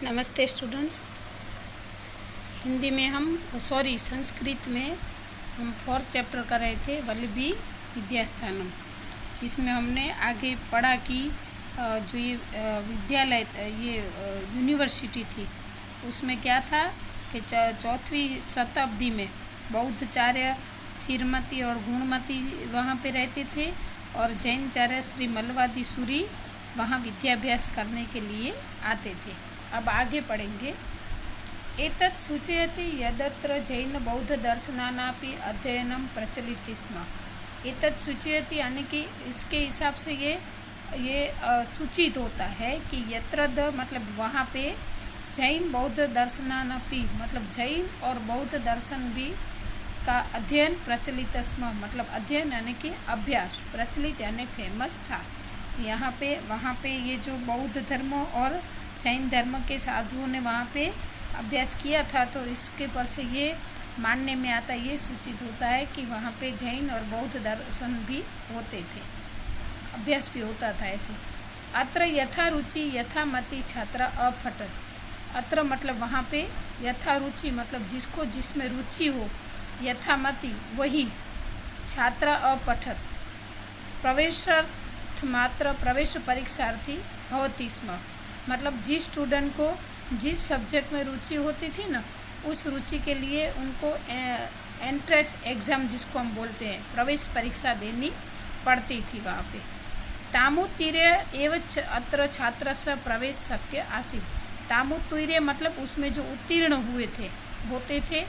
नमस्ते स्टूडेंट्स। हिंदी में संस्कृत में हम 4th चैप्टर कर रहे थे वल्लभी विद्यास्थानम, जिसमें हमने आगे पढ़ा कि जो ये विद्यालय ये यूनिवर्सिटी थी उसमें क्या था कि 4वीं शताब्दी में बौद्धाचार्य स्थिरमती और गुणमती वहाँ पे रहते थे और जैनाचार्य श्री मल्लवादी सूरी वहाँ विद्याभ्यास करने के लिए आते थे। अब आगे पढ़ेंगे। एतत् सूचयति यदत्र जैन बौद्ध दर्शनानापि अध्ययनम प्रचलित स्म। एतत् सूचयति यानी कि इसके हिसाब से ये सूचित होता है कि यत्र मतलब वहाँ पे जैन बौद्ध दर्शनानापि मतलब जैन और बौद्ध दर्शन भी का अध्ययन प्रचलित स्म, मतलब अध्ययन यानी कि अभ्यास, प्रचलित यानी फेमस था। यहाँ पे वहाँ पे ये जो बौद्ध धर्म और जैन धर्म के साधुओं ने वहाँ पे अभ्यास किया था, तो इसके पर से ये मानने में आता, ये सूचित होता है कि वहाँ पे जैन और बौद्ध दर्शन भी होते थे, अभ्यास भी होता था ऐसे। अत्र यथा रुचि यथा मति छात्र अपठत। अत्र मतलब वहाँ पे यथा रुचि मतलब जिसको जिसमें रुचि हो, यथा मति वही, छात्र अपठत प्रवेशार्थ मात्र प्रवेश परीक्षार्थी भवति स्म। मतलब जिस स्टूडेंट को जिस सब्जेक्ट में रुचि होती थी ना, उस रुचि के लिए उनको एंट्रेंस एग्ज़ाम जिसको हम बोलते हैं, प्रवेश परीक्षा देनी पड़ती थी वहाँ पे। तामुत्तीर्य एव अत्र छात्र से प्रवेश शक्य आसीत्। तामुत्तीर्य मतलब उसमें जो उत्तीर्ण हुए थे होते थे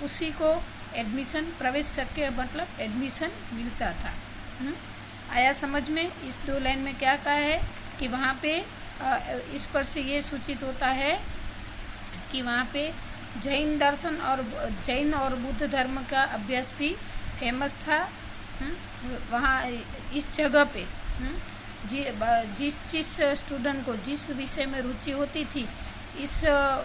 उसी को एडमिशन, प्रवेश शक्य मतलब एडमिशन मिलता था। आया समझ में? इस 2 लाइन में क्या कहा है कि वहाँ पे इस पर से ये सूचित होता है कि वहाँ पे जैन दर्शन और जैन और बुद्ध धर्म का अभ्यास भी फेमस था। वहाँ इस जगह पे जिस स्टूडेंट को जिस विषय में रुचि होती थी, इस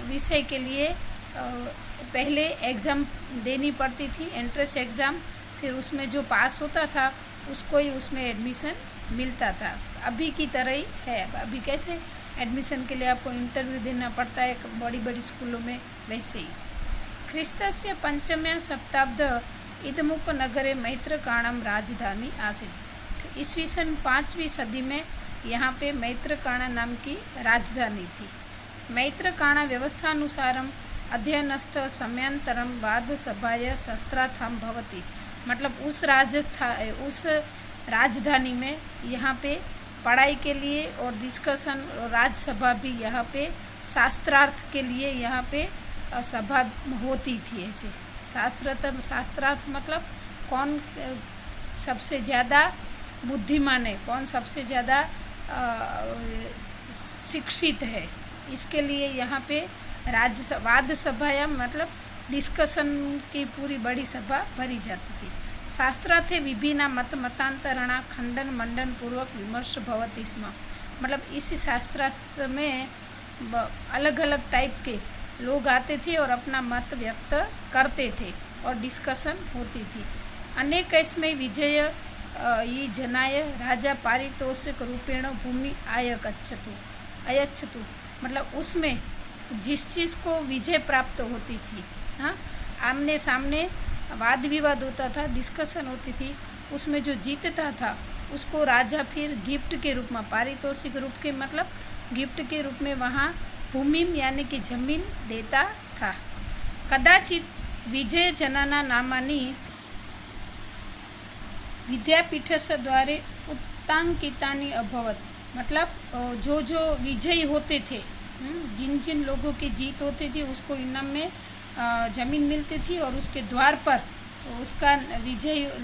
विषय के लिए पहले एग्ज़ाम देनी पड़ती थी, एंट्रेंस एग्ज़ाम, फिर उसमें जो पास होता था उसको ही उसमें एडमिशन मिलता था। अभी की तरह ही है। अभी कैसे एडमिशन के लिए आपको इंटरव्यू देना पड़ता है बड़ी बड़ी स्कूलों में, वैसे ही। ख्रीस्तस्य 5वें शताब्द इदमुपनगरे मैत्रकाणम राजधानी आसीत्। ईस्वीसन 5वीं सदी में यहाँ पे मैत्रकाणा नाम की राजधानी थी। मैत्रकाणा व्यवस्थानुसारम अध्ययनस्थ समयांतरम वाद सभाय शस्त्रार्थम भवति। मतलब उस राजधानी में यहाँ पे पढ़ाई के लिए और डिस्कशन और राजसभा भी यहाँ पे शास्त्रार्थ के लिए यहाँ पे सभा होती थी ऐसे। शास्त्रार्थ मतलब कौन सबसे ज़्यादा बुद्धिमान है, कौन सबसे ज़्यादा शिक्षित है, इसके लिए यहाँ पे वाद सभा या मतलब डिस्कशन की पूरी बड़ी सभा भरी जाती थी। शास्त्रार्थे विभिन्न मतांतरणा खंडन मंडन पूर्वक विमर्श भवति स्म। मतलब इस शास्त्रार्थ में अलग अलग टाइप के लोग आते थे और अपना मत व्यक्त करते थे और डिस्कशन होती थी। अनेक इसमें विजय ये जनाय राजा पारितोषिक रूपेण भूमि अयच्छतु। मतलब उसमें जिस चीज़ को विजय प्राप्त होती थी, हाँ, आमने सामने वाद विवाद होता था, डिस्कशन होती थी, उसमें जो जीतता था उसको राजा फिर गिफ्ट के रूप में, पारितोषिक रूप के मतलब गिफ्ट के रूप में वहाँ भूमि यानी कि जमीन देता था। कदाचित विजय जनाना नामानी विद्यापीठस्य द्वारे उत्तांकितानि अभवत। मतलब जो विजयी होते थे, जिन लोगों की जीत होती थी उसको इनाम में ज़मीन मिलती थी और उसके द्वार पर उसका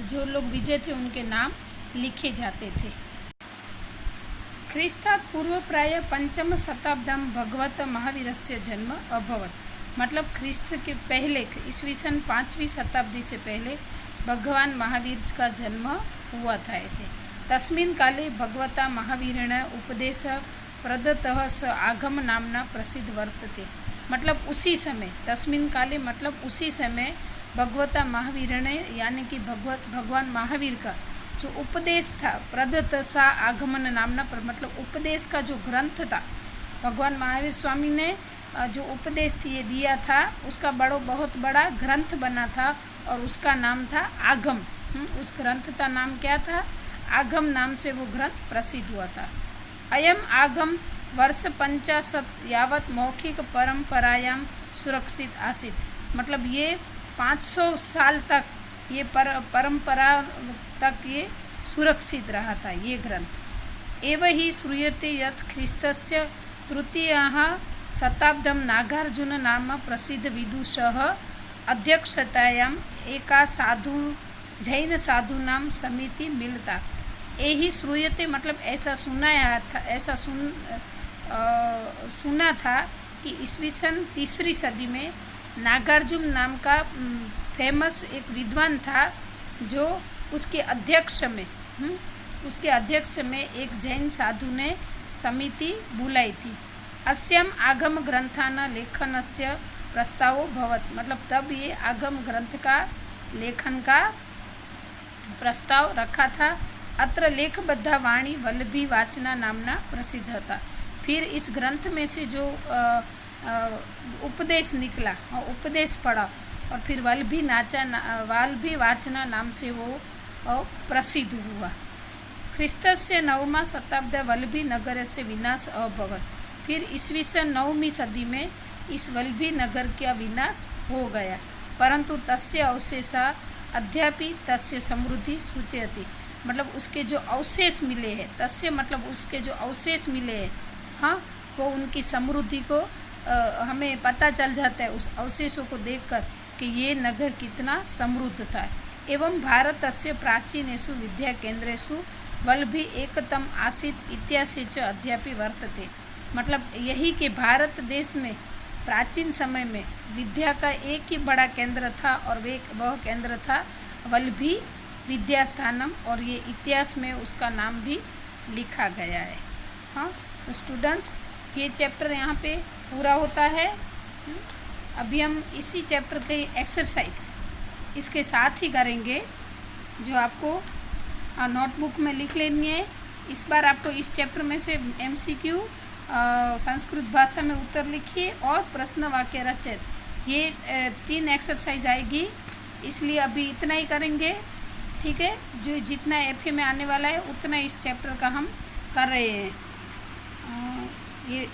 जो लोग विजय थे उनके नाम लिखे जाते थे। ख्रीस्तात् पूर्व प्राय 5वीं शताब्दम भगवत महावीरस्य जन्म अभवत। मतलब ख्रीस्त के पहले ईस्वीसन 5वीं शताब्दी से पहले भगवान महावीर का जन्म हुआ था ऐसे। तस्मिन् काले भगवता महावीरेण उपदेश प्रदत्तः स आगम नामना प्रसिद्ध वर्तते। मतलब उसी समय, तस्मिन् काले मतलब उसी समय भगवता महावीरेण यानी कि भगवान महावीर का जो उपदेश था, प्रदत्त सा आगमन नामना मतलब उपदेश का जो ग्रंथ था, भगवान महावीर स्वामी ने जो उपदेश थी ये दिया था उसका बहुत बड़ा ग्रंथ बना था और उसका नाम था आगम। उस ग्रंथ का नाम क्या था? आगम नाम से वो ग्रंथ प्रसिद्ध हुआ था। अयम आगम वर्ष 50 यावत मौखिक परंपरायाम सुरक्षित आसीत। मतलब ये 500 साल तक ये परंपरा तक ये सुरक्षित रहा था ये ग्रंथ। एव ही श्रूयते यत् ख्रीस्तस्य तृतीयः शताब्दं नागार्जुन नाम प्रसिद्ध विदुषः अध्यक्षतायाम एका साधु जैन साधूनां समिति मिलता। यही श्रूयते मतलब ऐसा सुना था कि ईस्वी सन 3री सदी में नागार्जुन नाम का फेमस एक विद्वान था जो उसके अध्यक्ष में एक जैन साधु ने समिति बुलाई थी। अस्याम आगम ग्रंथाना लेखनस्य प्रस्तावो भवत। मतलब तब ये आगम ग्रंथ का लेखन का प्रस्ताव रखा था। अत्र लेखबद्धा वाणी वल्लभी वाचना नामना प्रसिद्ध था। फिर इस ग्रंथ में से जो उपदेश निकला और उपदेश पढ़ा और फिर वल्लभी वाचना नाम से वो प्रसिद्ध हुआ। ख्रीस्तस्य 9मा शताब्द वल्लभी नगर से विनाश अभवत। फिर ईस्वी सन 9वीं सदी में इस वल्लभी नगर का विनाश हो गया, परंतु तस्य अवशेषा अद्यापि तस्य समृद्धि सूचयति। मतलब उसके जो अवशेष मिले हैं, तस्य मतलब उसके जो अवशेष मिले हैं, हाँ, वो उनकी समृद्धि को हमें पता चल जाता है उस अवशेषों को देखकर कि ये नगर कितना समृद्ध था। एवं भारतस्य प्राचीनेषु विद्या केंद्रेषु वल्लभी एकतम आसीत् इत्यासे च अद्यापि वर्तते। मतलब यही कि भारत देश में प्राचीन समय में विद्या का एक ही बड़ा केंद्र था और वह केंद्र था वल्लभी विद्यास्थानम, और ये इतिहास में उसका नाम भी लिखा गया है। हाँ, तो स्टूडेंट्स ये चैप्टर यहाँ पे पूरा होता है। अभी हम इसी चैप्टर की एक्सरसाइज इसके साथ ही करेंगे जो आपको नोटबुक में लिख लेनी है। इस बार आपको इस चैप्टर में से MCQ संस्कृत भाषा में उत्तर लिखिए और प्रश्न वाक्य रचित, ये 3 एक्सरसाइज आएगी, इसलिए अभी इतना ही करेंगे। ठीक है, जो जितना FA में आने वाला है उतना इस चैप्टर का हम कर रहे हैं। ये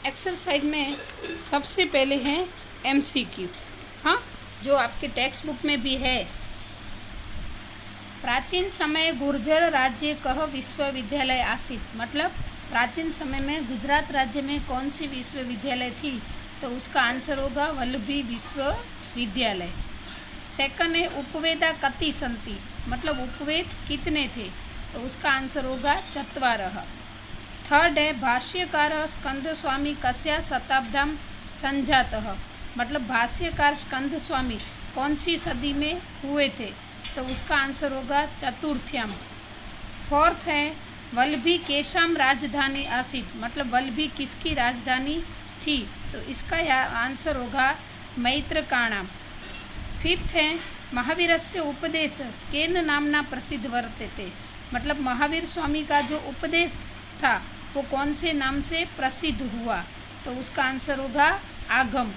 एक्सरसाइज में सबसे पहले है MCQ, हाँ, जो आपके टेक्स्ट बुक में भी है। प्राचीन समय गुर्जर राज्य कह विश्वविद्यालय आसीत। मतलब प्राचीन समय में गुजरात राज्य में कौन सी विश्वविद्यालय थी? तो उसका आंसर होगा वल्लभी विश्वविद्यालय। सेकंड है उपवेदा कति संति। मतलब उपवेद कितने थे? तो उसका आंसर होगा 4। थर्ड है भाष्यकार स्कंद स्वामी कस्या शताब्दम संजातः। मतलब भाष्यकार स्कंद स्वामी कौन सी सदी में हुए थे? तो उसका आंसर होगा 4th। फोर्थ है वल्लभी केशाम राजधानी आसीत। मतलब वल्लभी किसकी राजधानी थी? तो इसका आंसर होगा मैत्रकाणाम। फिफ्थ है महावीरस्य उपदेश केन नामना प्रसिद्ध वर्तते। मतलब महावीर स्वामी का जो उपदेश था वो कौन से नाम से प्रसिद्ध हुआ? तो उसका आंसर होगा आगम।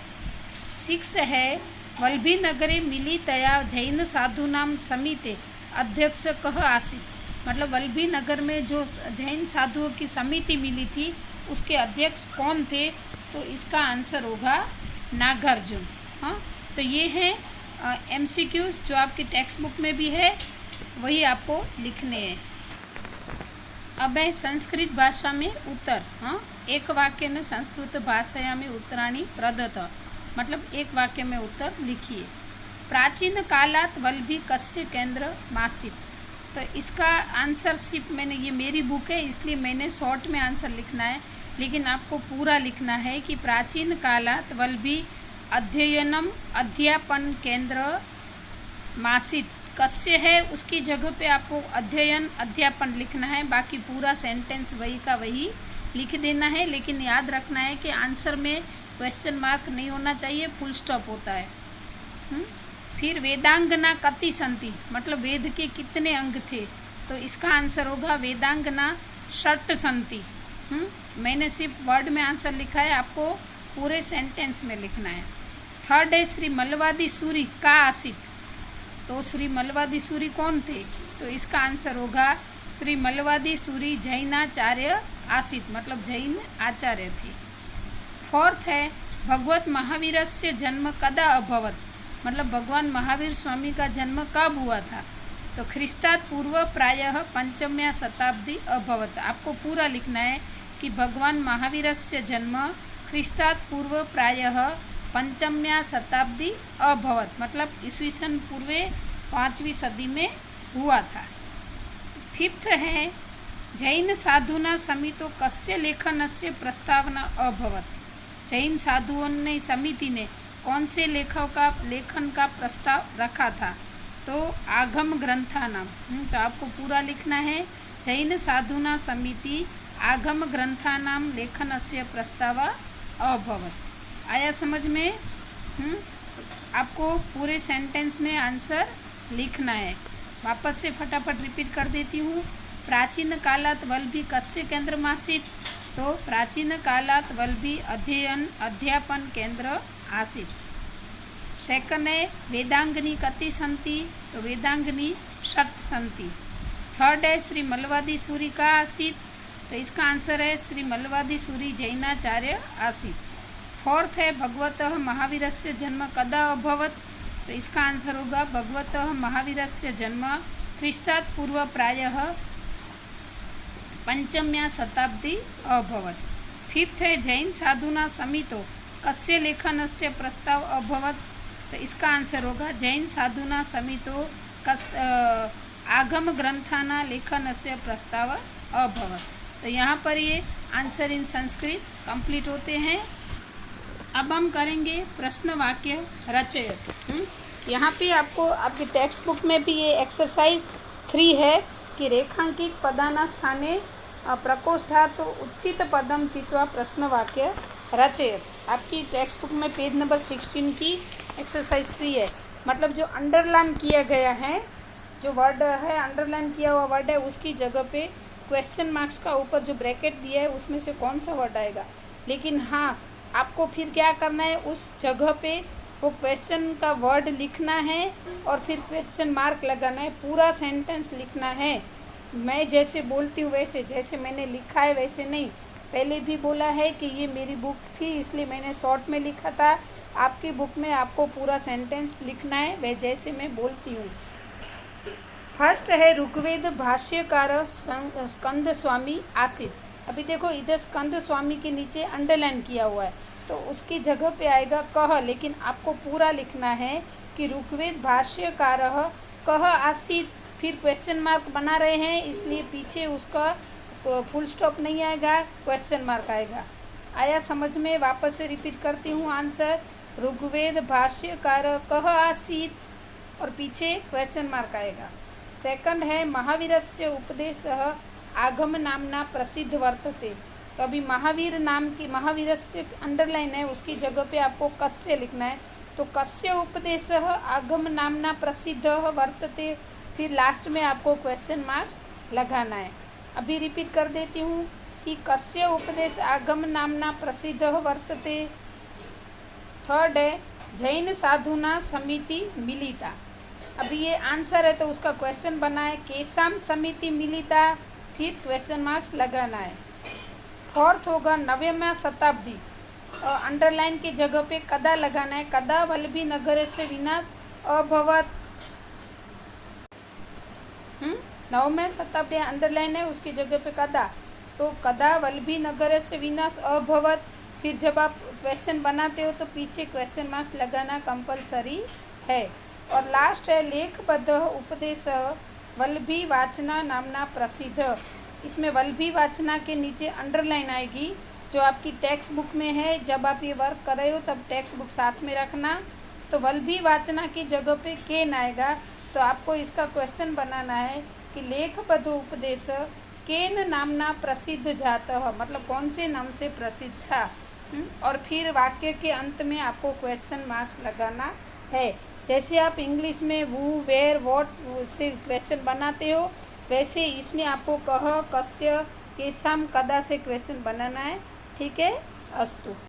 6 है वल्लभी नगरे मिलितया जैन साधूनाम समिते अध्यक्ष कह आसीत। मतलब वल्लभी नगर में जो जैन साधुओं की समिति मिली थी उसके अध्यक्ष कौन थे? तो इसका आंसर होगा नागार्जुन। हाँ, तो ये है MCQs जो आपकी टेक्स्ट बुक में भी है, वही आपको लिखने हैं। अब है संस्कृत भाषा में उत्तर। हाँ, एक वाक्य ने संस्कृत भाषा में उत्तराणी प्रदत्त। मतलब एक वाक्य में उत्तर लिखिए। प्राचीन कालात वल्लभी कस्य केंद्र मासित। तो इसका आंसरशिप मैंने, ये मेरी बुक है इसलिए मैंने शॉर्ट में आंसर लिखना है, लेकिन आपको पूरा लिखना है कि प्राचीन कालात वल्लभी अध्ययनम अध्यापन केंद्र मासित कस्य है, उसकी जगह पे आपको अध्ययन अध्यापन लिखना है। बाकी पूरा सेंटेंस वही का वही लिख देना है, लेकिन याद रखना है कि आंसर में क्वेश्चन मार्क नहीं होना चाहिए, फुल स्टॉप होता है। फिर वेदांगना कति संति। मतलब वेद के कितने अंग थे? तो इसका आंसर होगा वेदांगना 6 संति। मैंने सिर्फ वर्ड में आंसर लिखा है, आपको पूरे सेंटेंस में लिखना है। थर्ड है श्री मल्लवादी सूरी का आसित। तो श्री मल्लवादी सूरी कौन थे? तो इसका आंसर होगा श्री मल्लवादी सूरी जैनाचार्य आसित, मतलब जैन आचार्य थे। फोर्थ है भगवत महावीरस्य जन्म कदा अभवत, मतलब भगवान महावीर स्वामी का जन्म कब हुआ था? तो ख्रिस्तात् पूर्व प्रायः पंचम्या शताब्दी अभवत। आपको पूरा लिखना है कि भगवान महावीरस्य जन्म ख्रिस्तात् पूर्व प्रायः पंचम्या शताब्दी अभवत, मतलब ईस्वीसन पूर्वे 5वीं सदी में हुआ था। फिफ्थ है जैन साधुना समितो कस्य लेखनस्य प्रस्तावना अभवत। जैन साधुओं ने समिति ने कौन से लेखन का प्रस्ताव रखा था? तो आगम ग्रंथानाम। तो आपको पूरा लिखना है जैन साधुना समिति आगम ग्रंथानाम लेखनस्य प्रस्ताव अभवत। आया समझ में? आपको पूरे सेंटेंस में आंसर लिखना है। वापस से फटाफट रिपीट कर देती हूँ। प्राचीन कालात वल्भी कस्य केंद्रमासीत्? तो प्राचीन कालात वल्भी अध्ययन अध्यापन केंद्र आसीत्। सेकंड है वेदांगनी कति सन्ति? तो वेदांगनी षट् सन्ति। थर्ड है श्री मल्लवादी सूरी का आसीत्? तो इसका आंसर है श्री मल्लवादी सूरी जैनाचार्य आसीत्। फोर्थ है भगवतः महावीरस्य जन्म कदा अभवत? तो इसका आंसर होगा भगवतः महावीरस्य जन्म ख्रिस्तात् पूर्व प्रायः पंचम्या शताब्दी अभवत। फिफ्थ है जैन साधुना समितो कस्य लेखनस्य प्रस्ताव अभवत? तो इसका आंसर होगा जैन साधुना समितो आगम ग्रंथाना लेखनस्य प्रस्ताव अभवत। तो यहाँ पर ये आंसर इन संस्कृत कंप्लीट होते हैं। अब हम करेंगे प्रश्न वाक्य रचयत। यहाँ पे आपको आपकी टेक्स्ट बुक में भी ये एक्सरसाइज 3 है कि रेखांकित पदाना स्थाने प्रकोष्ठात् उचित पदम चित्वा प्रश्न वाक्य रचयत। आपकी टेक्स्ट बुक में पेज नंबर 16 की एक्सरसाइज 3 है। मतलब जो अंडरलाइन किया गया है, जो वर्ड है अंडरलाइन किया हुआ वर्ड है, उसकी जगह पे क्वेश्चन मार्क्स का ऊपर जो ब्रैकेट दिया है उसमें से कौन सा वर्ड आएगा। लेकिन हाँ, आपको फिर क्या करना है, उस जगह पे वो क्वेश्चन का वर्ड लिखना है और फिर क्वेश्चन मार्क लगाना है। पूरा सेंटेंस लिखना है। मैं जैसे बोलती हूँ वैसे, जैसे मैंने लिखा है वैसे नहीं। पहले भी बोला है कि ये मेरी बुक थी इसलिए मैंने शॉर्ट में लिखा था। आपकी बुक में आपको पूरा सेंटेंस लिखना है वह जैसे मैं बोलती हूँ। फर्स्ट है ऋग्वेद भाष्यकार स्कंद स्वामी आसित। अभी देखो इधर स्कंद स्वामी के नीचे अंडरलाइन किया हुआ है, तो उसकी जगह पे आएगा कह, लेकिन आपको पूरा लिखना है कि ऋग्वेद भाष्यकार कह आसित। फिर क्वेश्चन मार्क बना रहे हैं इसलिए पीछे उसका फुल स्टॉप नहीं आएगा, क्वेश्चन मार्क आएगा। आया समझ में? वापस से रिपीट करती हूँ आंसर। ऋग्वेद भाष्यकार कह आसीत् और पीछे क्वेश्चन मार्क आएगा। सेकंड है महावीरस्य उपदेशः आगम नामना प्रसिद्ध वर्तते। तो अभी महावीर नाम की, महावीरस्य अंडरलाइन है, उसकी जगह पे आपको कस्य लिखना है। तो कस्य उपदेशः आगम नामना प्रसिद्ध वर्तते, फिर लास्ट में आपको क्वेश्चन मार्क्स लगाना है। अभी रिपीट कर देती हूँ कि कस्य उपदेश आगम नामना प्रसिद्ध वर्तते। थर्ड है जैन साधुना समिति मिलिता। अभी ये आंसर है तो उसका क्वेश्चन बना है केसाम समिति मिलिता, फिर क्वेश्चन मार्क्स लगाना है। फोर्थ होगा नवम्या शताब्दी, अंडरलाइन की जगह पे कदा लगाना है। कदा वल्लभी नगर से विनाश अभवत। नवम्या शताब्दी अंडरलाइन है, उसकी जगह पे कदा, तो कदा वल्लभी नगर से विनाश अभवत। फिर जब आप क्वेश्चन बनाते हो तो पीछे क्वेश्चन मार्क्स लगाना कंपलसरी है। और लास्ट है लेखबद्ध उपदेश वल्लभी वाचना नामना प्रसिद्ध। इसमें वल्लभी वाचना के नीचे अंडरलाइन आएगी जो आपकी टेक्स्ट बुक में है। जब आप ये वर्क कर रहे हो तब टेक्स्ट बुक साथ में रखना। तो वल्लभी वाचना की जगह पे केन आएगा, तो आपको इसका क्वेश्चन बनाना है कि लेखबद्ध उपदेश केन नामना प्रसिद्ध जातः, मतलब कौन से नाम से प्रसिद्ध था। और फिर वाक्य के अंत में आपको क्वेश्चन मार्क्स लगाना है। जैसे आप इंग्लिश में वू वेयर वॉट से क्वेश्चन बनाते हो, वैसे इसमें आपको कह, कस्य, केशाम कदा से क्वेश्चन बनाना है। ठीक है, अस्तु।